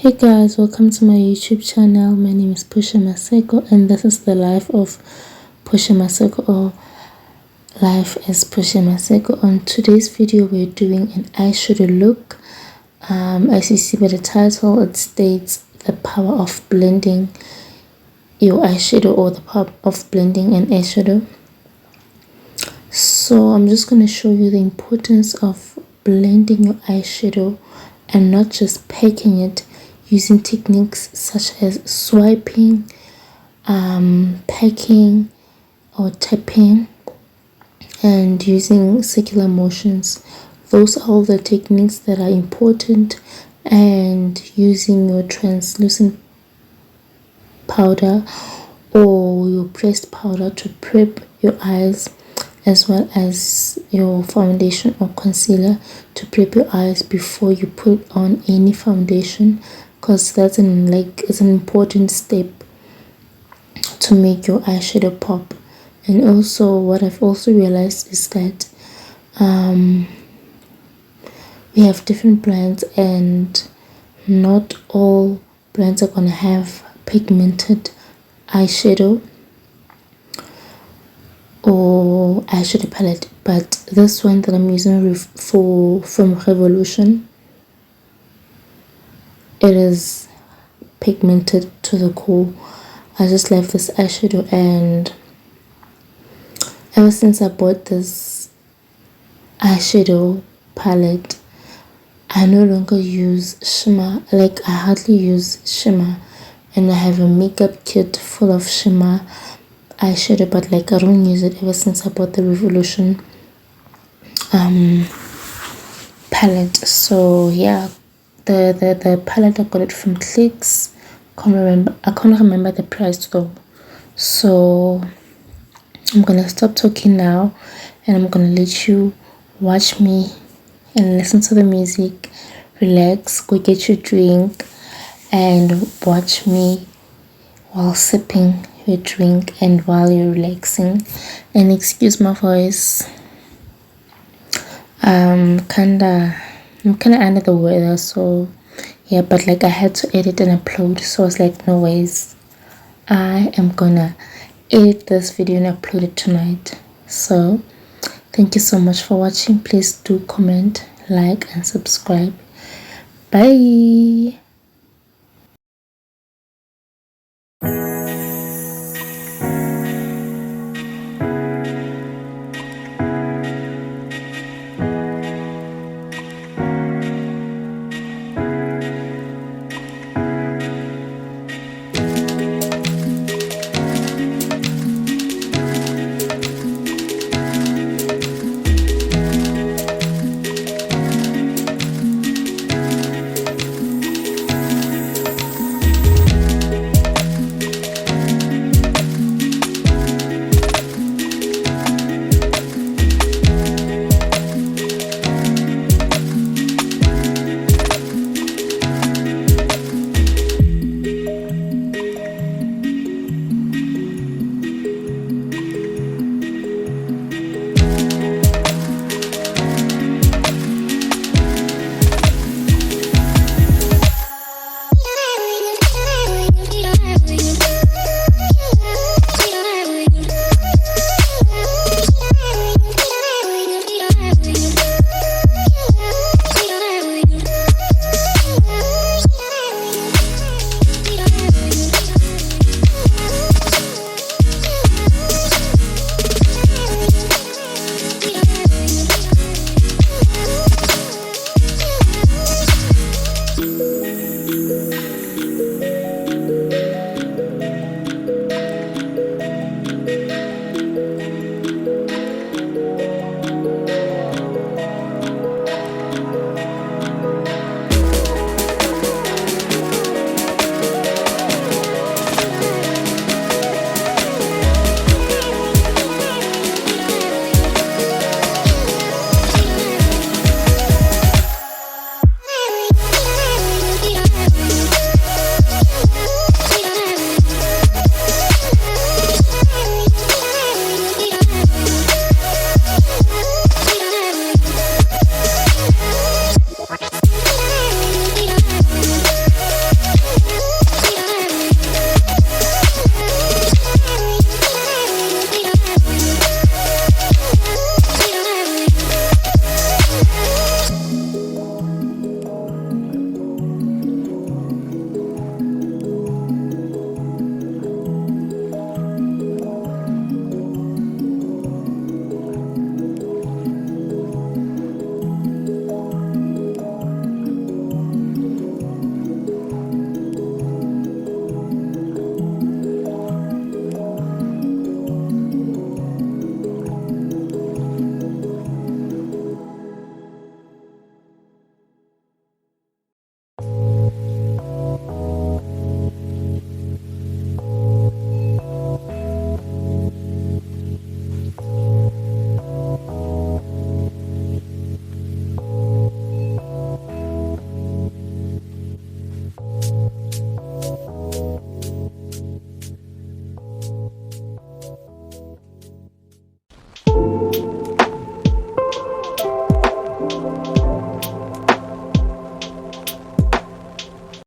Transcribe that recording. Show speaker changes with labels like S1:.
S1: Hey guys, welcome to my YouTube channel. My name is Pusha Maseko and this is the life of Pusha Maseko, or life as Pusha Maseko. On today's video we're doing an eyeshadow look. As you see by the title, it states the power of blending your eyeshadow, or the power of blending an eyeshadow. So I'm just going to show you the importance of blending your eyeshadow and not just packing it, using techniques such as swiping, packing or tapping, and using circular motions. Those are all the techniques that are important, and using your translucent powder or your pressed powder to prep your eyes, as well as your foundation or concealer to prep your eyes before you put on any foundation, because that's it's an important step to make your eyeshadow pop. And also what I've also realized is that we have different brands, and not all brands are gonna have pigmented eyeshadow or eyeshadow palette, but this one that I'm using from Revolution, it is pigmented to the core. I just love this eyeshadow, and ever since I bought this eyeshadow palette, I no longer use shimmer. I hardly use shimmer, and I have a makeup kit full of shimmer eyeshadow, but I don't use it ever since I bought the Revolution palette. So yeah, the palette, I got it from Clicks. I can't remember the price though. So I'm gonna stop talking now, and I'm gonna let you watch me and listen to the music, relax, go get your drink and watch me while sipping your drink and while you're relaxing. And excuse my voice, I'm kinda under the weather, so yeah, but I had to edit and upload, so I was like, no ways, I am gonna edit this video and upload it tonight. So thank you so much for watching. Please do comment, like and subscribe. Bye.